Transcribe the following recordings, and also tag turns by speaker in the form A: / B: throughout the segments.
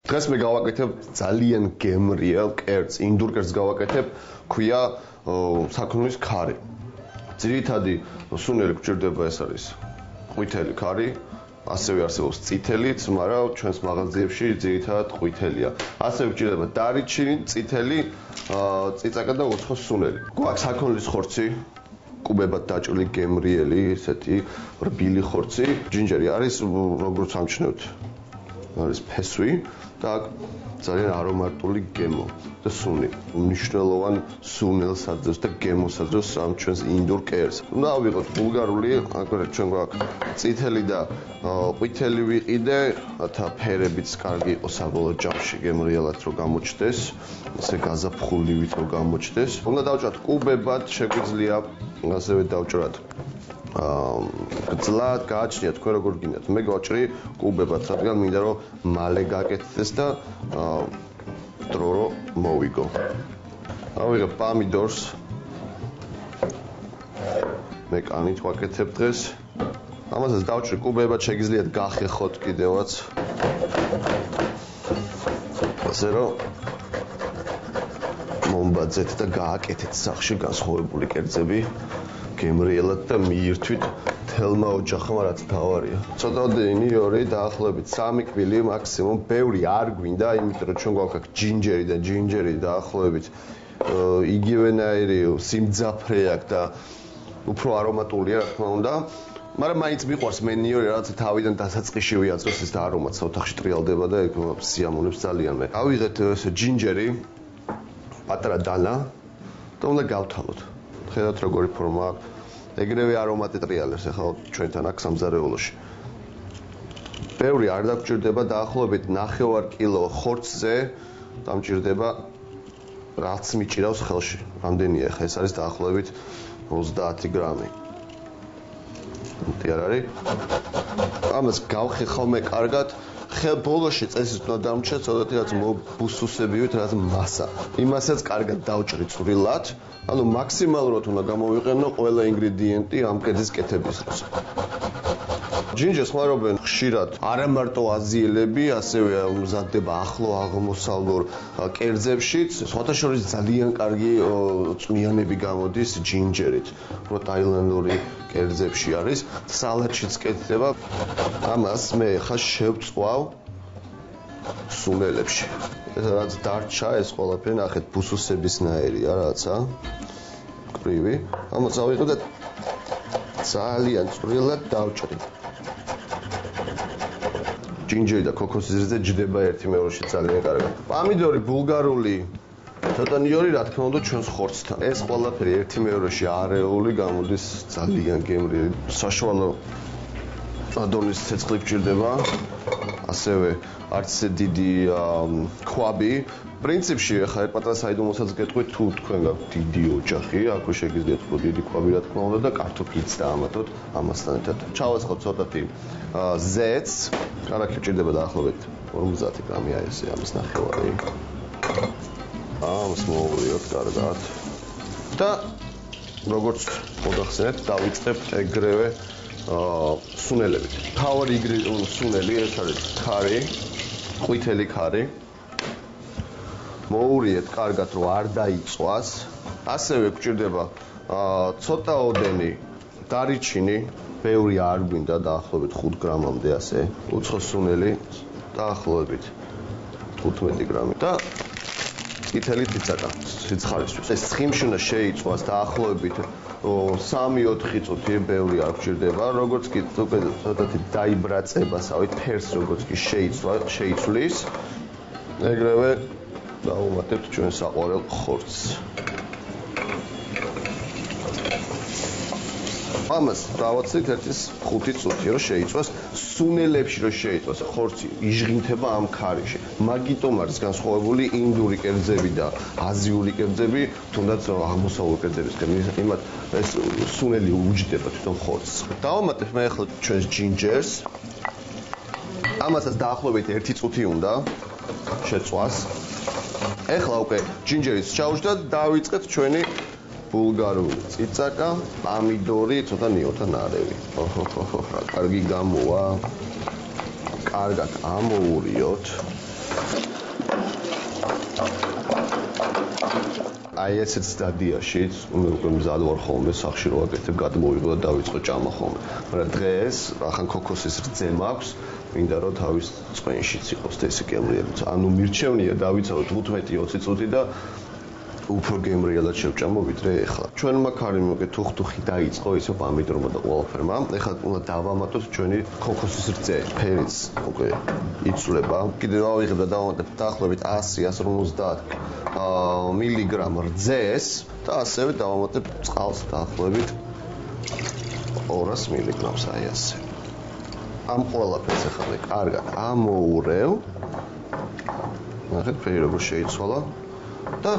A: დღეს მე გავაკეთებ ძალიან გემრიელ კერძს, ინდურ კერძს გავაკეთებ, ქვია საქონლის ქარი. ძირითადი სუნელი გვჭირდება ეს არის ყვითელი ქარი, ასევე არსებობს წითელიც, მაგრამ ჩვენს მაღაზიებში ძირითადად ყვითელია. ასევე გვჭირდება დარიჩინი, წითელი, წიწაკა და უცხოს სუნელი. გვაქვს საქონლის ხორცი, კუბებად დაჭრილი გემრიელი, ესეთი რბილი ხორცი, ჯინჯერი არის, როგორც ამჩნევთ. არის ფესვი და ძალიან არომატული გემო და სუნი. მნიშვნელოვან სუნელს აძლევს და გემოს აძლევს ამ ჩვენს ინდურ კერძს. უნდა ავიღოთ ბულგარული, აგრეთვე ჩვენ გვაქვს წითელი და ყვითელი ვიყიდე, რათა ფერებიც კარგი იყოს საბოლოო ჯამში გემრიელად რომ გამოჩნდეს, ესე გაზაფხულივით რომ გამოჩნდეს. უნდა დავჭრათ კუბებად, შეგვიძლია ასევე დავჭრათ გძლად გააჩნიათ თქვენ როგორ გინდათ. მე გავჭრი კუბებად, რადგან მინდა რომ მალე გაკეთდეს და დრო რომ მოვიგო. ავიღებ პომიდორს. მე კანით ვაკეთებ დღეს. ამასაც დავჭრი კუბებად, შეგიძლიათ გახეხოთ კიდევაც. ასე რომ მომბაძეთ და გააკეთეთ სახში განსხვავებული კერძები. გემრიელად და მიირთვით თელმა ოჯახმა რაც თავარია. ცოტადენი 2 დაახლოებით 3 კვილი მაქსიმუმ, ბევრი არ გვინდა, იმიტომ რომ ჩვენ გვაქვს აქ ჯინჯერი და ჯინჯერი დაახლოებით იგივენაირი სიმძაფრე აქვს და უფრო არომატულია, რა თქმა უნდა. მაგრამ მაინც მიყვარს მენიორი, რაც თავიდან დასაწყისში ვიაწვეს ეს და არომატს ოთახში ტრიალდება და ეგ სიამოვნებს ძალიან მე. ავიღეთ ეს ჯინჯერი, პატარა დანა და უნდა გავთავოთ. ხედავთ როგორი ფორმა აქვს. ეგრევე არომატი ტრიალებს ახლა ჩვენთან აქ სამზარეულოში. ბევრი არ დაგჭირდება, დაახლოებით 9 კილო ხორცზე დამჭირდება რაც მიჭირავს ხელში. რამდენია ახლა ეს არის დაახლოებით 30 გრამი. არ არის? ამას გავხეხავ მე კარგად. ბოლოში წესით უნდა დამჭრა, ცოტათი რაც ბუსუსებივით, რაც მასა. იმასაც კარგად დავჭრი წვრილად. ანუ მაქსიმალურად უნდა გამოვიყენო ყველა ინგრედიენტი ამ კერძის კეთების დროს. ჯინჯერს ხმარობენ ხშირად არა მარტო აზიელები, ასევე მზადდება ახლო აღმოსავლურ კერძებშიც. სხვათა შორის ძალიან კარგი წვნიანები გამოდის ჯინჯერით. უფრო ტაილანდური კერძებში არის, სალატშიც კეთდება. ამას მე ხა შევწვავ სუნელებში. ეს რაც დარჩა, ეს ყველაფერი ნახეთ ბუსუსებისნაირია რაცა. კრივი. ამას ავიღო და ძალიან წვრილად დავჭრი. ჯინჯერი და ქოქოსის რძე ჯდება ერთიმეორში ძალიან კარგად. პომიდორი ბულგარული ცოტანიორი, რა თქმა უნდა, ჩვენს ხორცთან. ეს ყველაფერი ერთიმეორში არეული გამოდის ძალიან გემრიელი. საშუალო ადონის ცეცხლი გჭირდება. ასევე არც ისე დიდი ქვაბი. პრინციპში ახლა ერთ პატარა საიდუმლოსაც გეტყვით, თუ თქვენ გაქვთ დიდი ოჯახი, აქვე შეგიძლიათ უფრო დიდი ქვაბი, რა თქმა უნდა, და კარტოფლიც დაამატოთ ამასთან ერთად. ჩავაწყოთ ცოტათი ზეთს. კარაქი გჭირდება დაახლოებით 50 გრამია ესე ამის ნახევარი. ამას მოვურიოთ კარგად. და როგორც მოგახსენეთ, დავიწყებთ ეგრევე სუნელებით. თავარი სუნელი ეს არის ქარი, ყვითელი ქარი. მოურიეთ კარგად რომ არ დაიწვას. ასევე გჭირდება ცოტაოდენი დარიჩინი, ბევრი არ გვინდა, დაახლოებით 5 გრამამდე ასე. უცხო სუნელი დაახლოებით 15 გრამი და წითელი წიწაკა სიცხარისთვის. ეს ცხიმში უნდა შეიწვას დაახლოებით 3-4 წუთი, ბევრი არ გჭირდება. როგორც კი ცოტათი დაიბრაწებასავით ფერს როგორც კი შეიცვლის, ეგრევე დავუმატებთ ჩვენ საყვარელ ხორცს. ამას დავაცლით 1-5 წუთი რომ შეიწვას, სუნელებში რომ შეიწვას, ხორცი იჟღინთება ამ ქარიში. მაგიტომ არის განსხვავებული ინდური კერძები და აზიური კერძები, თუნდაც აღმოსავლური კერძებისგან. იმათ ეს სუნელი უჯდება თვითონ ხორცს. დავამატებ მე ახლა ჩვენს ჯინჯერს. ამასაც დაახლოებით 1 წუთი უნდა შეწვას. ეხლა უკვე ჯინჯერიც ჩაუშვდა და დავიწყეთ ჩვენი ბულგარული წიწაკა, პომიდორი, ცოტა ნიოთან არევი. კარგი გამოვა. კარგად ამოურიოთ. აი ესეც სტადიაშიც, უკვე მზად ვარ ხოლმე სახში რო აკეთებ, გადმოვიღო და დავიწყო ჭამა ხოლმე. მაგრამ დღეს ახან ქოქოსის რძე მაქვს, მინდა რომ თავის წვენშიც იყოს ეს გემრიელი. ანუ მირჩევნია დავიცავოთ 15-20 წუთი და უფრო გემრიელად შევჭამო ვიდრე ეხლა. ჩვენმა ქარიმ უკვე თუხთუხი დაიწყო ისე პამიდრომა და ყველაფერმა. ეხლა უნდა დავამატოთ ჩვენი ქოქოსის რძე. ფერიც უკვე იცვლება. კიდევ ავიღებ და დავამატებ დაახლოებით 100-150 მილიგრამ რძეს და ასევე დავამატებ წყალს დაახლოებით 200 მილიგრამს აი ასე. ამ ყველაფერს ახლა მე კარგად ამოურევ. ნახეთ ფერი როგორ შეიცვალა და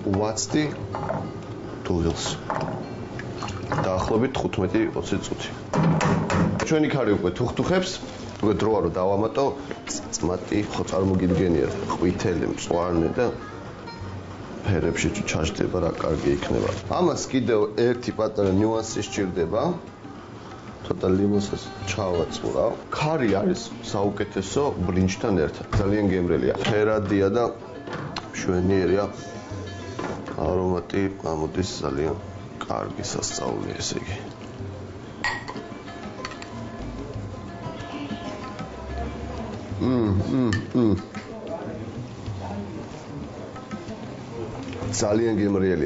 A: ვაცდი დუღილს. დაახლოებით 15-20 წუთი. ჩვენი ქარი უკვე თუხთუხებს, უკვე დროა რომ დავამატო წმატი, ხო წარმოგიდგენიათ, ყვითელი, მწვანე და ფერებში ჩაჯდება რა კარგი იქნება. ამას კიდევ ერთი პატარა ნიუანსი სჭირდება. ცოტა ლიმონსაც ჩავაწურავ. ქარი არის საუკეთესო ბრინჯთან ერთად. ძალიან გემრიელია. ფერადია და მშვენიერია. არომატი გამოდის ძალიან კარგი სასწაული ესე იგი. ძალიან გემრიელია.